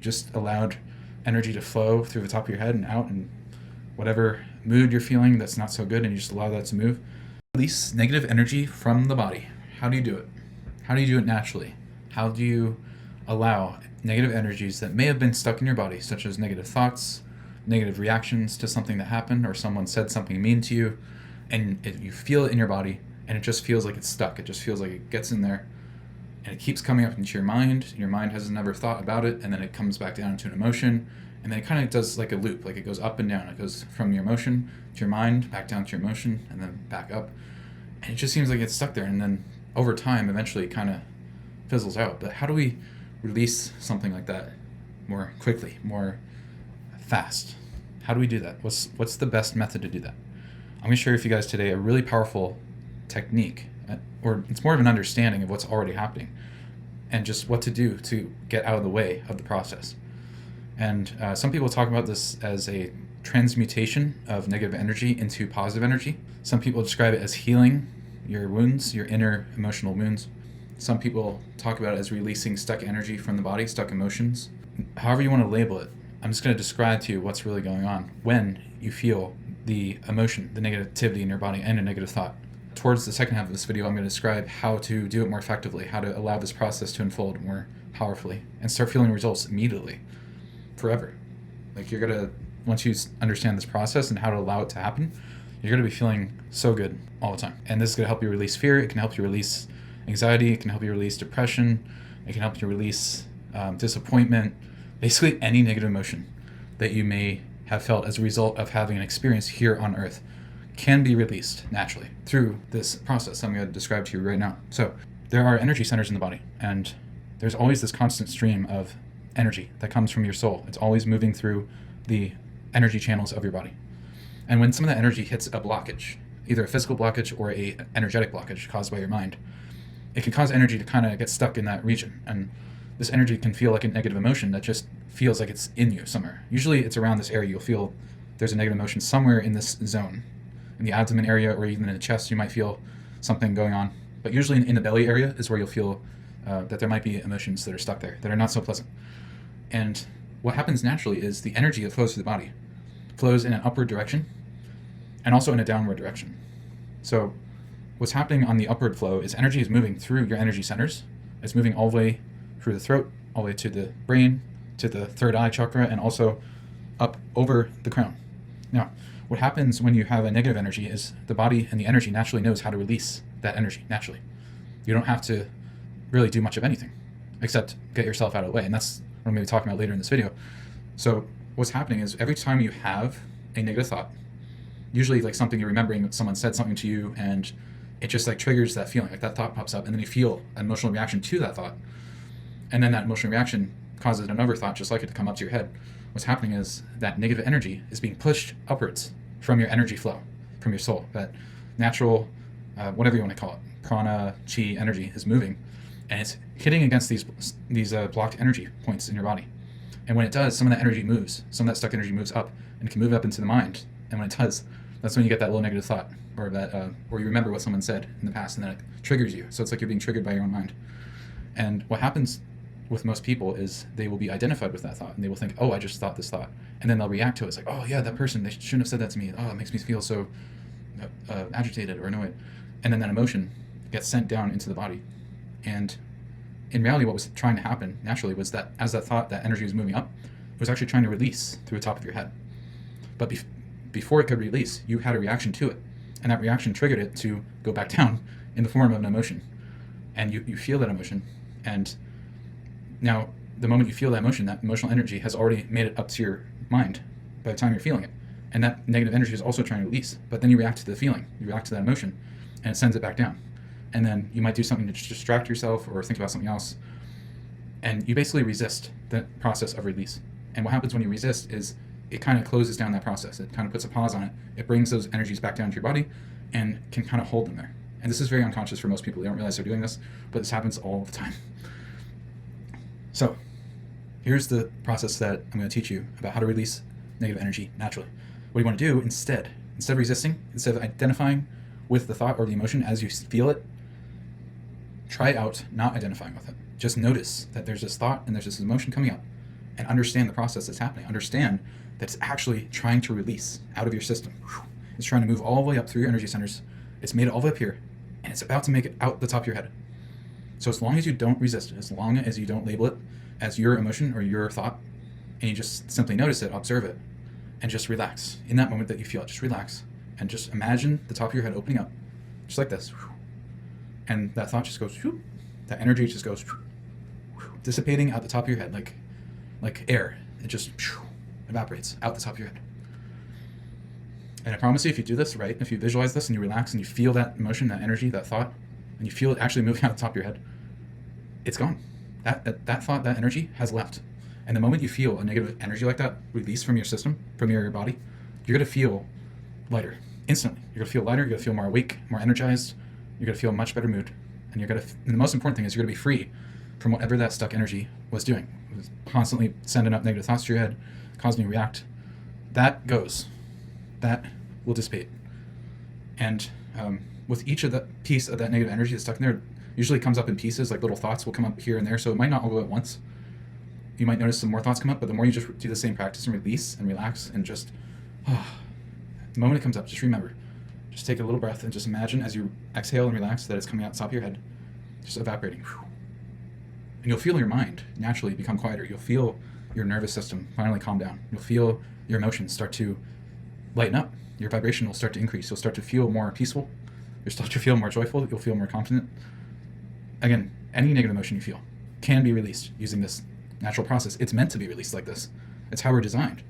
just allowed energy to flow through the top of your head and out, and whatever mood you're feeling that's not so good, and you just allow that to move. Release negative energy from the body. How do you do it? How do you do it naturally? How do you allow negative energies that may have been stuck in your body, such as negative thoughts, negative reactions to something that happened, or someone said something mean to you, and you feel it in your body, and it just feels like it's stuck. It just feels like it gets in there, and it keeps coming up into your mind. Your mind has never thought about it, and then it comes back down to an emotion, and then it kind of does like a loop, like it goes up and down. It goes from your emotion to your mind, back down to your emotion, and then back up. And it just seems like it's stuck there, and then over time, eventually it kind of fizzles out. But how do we release something like that more quickly, more fast? How do we do that? What's the best method to do that? I'm going to share with you guys today a really powerful technique, or it's more of an understanding of what's already happening, and just what to do to get out of the way of the process. And some people talk about this as a transmutation of negative energy into positive energy. Some people describe it as healing your wounds, your inner emotional wounds. Some people talk about it as releasing stuck energy from the body, stuck emotions. However you want to label it, I'm just going to describe to you what's really going on when you feel the emotion, the negativity in your body, and a negative thought. Towards the second half of this video, I'm going to describe how to do it more effectively, how to allow this process to unfold more powerfully, and start feeling results immediately, forever. Like you're going to, once you understand this process and how to allow it to happen, you're going to be feeling so good all the time. And this is going to help you release fear. It can help you release anxiety. It can help you release depression. It can help you release disappointment, basically any negative emotion that you may have felt as a result of having an experience here on Earth can be released naturally through this process I'm going to describe to you right now. So there are energy centers in the body, and there's always this constant stream of energy that comes from your soul. It's always moving through the energy channels of your body. And when some of that energy hits a blockage, either a physical blockage or a energetic blockage caused by your mind, it can cause energy to kind of get stuck in that region. And this energy can feel like a negative emotion that just feels like it's in you somewhere. Usually it's around this area. You'll feel there's a negative emotion somewhere in this zone. In the abdomen area or even in the chest, you might feel something going on. But usually in the belly area is where you'll feel that there might be emotions that are stuck there, that are not so pleasant. And what happens naturally is the energy that flows through the body flows in an upward direction and also in a downward direction. So what's happening on the upward flow is energy is moving through your energy centers. It's moving all the way through the throat, all the way to the brain, to the third eye chakra, and also up over the crown. Now, what happens when you have a negative energy is the body and the energy naturally knows how to release that energy naturally. You don't have to really do much of anything except get yourself out of the way. And that's what I'm going to be talking about later in this video. So what's happening is every time you have a negative thought, usually like something you're remembering, someone said something to you, and it just like triggers that feeling, like that thought pops up, and then you feel an emotional reaction to that thought. And then that emotional reaction causes another thought just like it to come up to your head. What's happening is that negative energy is being pushed upwards from your energy flow, from your soul. That natural, whatever you want to call it, prana, chi energy is moving, and it's hitting against these blocked energy points in your body. And when it does, some of that energy moves. Some of that stuck energy moves up, and it can move up into the mind. And when it does, that's when you get that little negative thought, or that, or you remember what someone said in the past, and then it triggers you. So it's like you're being triggered by your own mind. And what happens with most people is they will be identified with that thought, and they will think, oh, I just thought this thought. And then they'll react to it. It's like, oh yeah, that person, they shouldn't have said that to me. Oh, it makes me feel so agitated or annoyed. And then that emotion gets sent down into the body. And in reality, what was trying to happen naturally was that as that thought, that energy was moving up, it was actually trying to release through the top of your head. But before it could release, you had a reaction to it. And that reaction triggered it to go back down in the form of an emotion. And you feel that emotion. And now, the moment you feel that emotional energy has already made it up to your mind by the time you're feeling it. And that negative energy is also trying to release. But then you react to the feeling, you react to that emotion, and it sends it back down. And then you might do something to distract yourself or think about something else. And you basically resist the process of release. And what happens when you resist is it kind of closes down that process. It kind of puts a pause on it. It brings those energies back down to your body and can kind of hold them there. And this is very unconscious for most people. They don't realize they're doing this, but this happens all the time. So here's the process that I'm going to teach you about how to release negative energy naturally. What you want to do instead of resisting, instead of identifying with the thought or the emotion as you feel it, try out not identifying with it. Just notice that there's this thought and there's this emotion coming up, and understand the process that's happening. Understand that it's actually trying to release out of your system. It's trying to move all the way up through your energy centers. It's made it all the way up here, and it's about to make it out the top of your head. So as long as you don't resist it, as long as you don't label it as your emotion or your thought, and you just simply notice it, observe it, and just relax. In that moment that you feel it, just relax, and just imagine the top of your head opening up, just like this. And that thought just goes, that energy just goes, dissipating out the top of your head like air. It just evaporates out the top of your head. And I promise you, if you do this right, if you visualize this and you relax and you feel that emotion, that energy, that thought, and you feel it actually moving out the top of your head, it's gone. That thought, that energy has left. And the moment you feel a negative energy like that release from your system, from your body, you're going to feel lighter instantly. You're going to feel lighter. You're going to feel more awake, more energized. You're going to feel a much better mood. And and the most important thing is you're going to be free from whatever that stuck energy was doing. It was constantly sending up negative thoughts to your head, causing you to react. That goes. That will dissipate. And with each of that piece of that negative energy that's stuck in there, usually comes up in pieces, like little thoughts will come up here and there, so it might not all go at once. You might notice some more thoughts come up, but the more you just do the same practice and release and relax and just, the moment it comes up, just remember, just take a little breath and just imagine as you exhale and relax that it's coming out the top of your head, just evaporating. And you'll feel your mind naturally become quieter. You'll feel your nervous system finally calm down. You'll feel your emotions start to lighten up. Your vibration will start to increase. You'll start to feel more peaceful. You'll start to feel more joyful. You'll feel more confident. Again, any negative emotion you feel can be released using this natural process. It's meant to be released like this. It's how we're designed.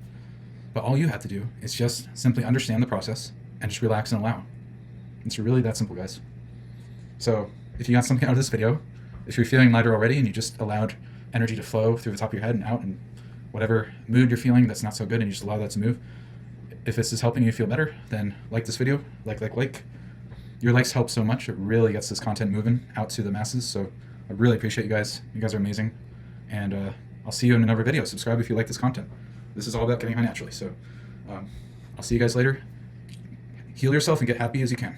But all you have to do is just simply understand the process and just relax and allow. It's really that simple, guys. So if you got something out of this video, if you're feeling lighter already and you just allowed energy to flow through the top of your head and out, and whatever mood you're feeling that's not so good, and you just allow that to move, if this is helping you feel better, then like this video, like. Your likes help so much. It really gets this content moving out to the masses. So I really appreciate you guys. You guys are amazing. And I'll see you in another video. Subscribe if you like this content. This is all about getting high naturally. So I'll see you guys later. Heal yourself and get happy as you can.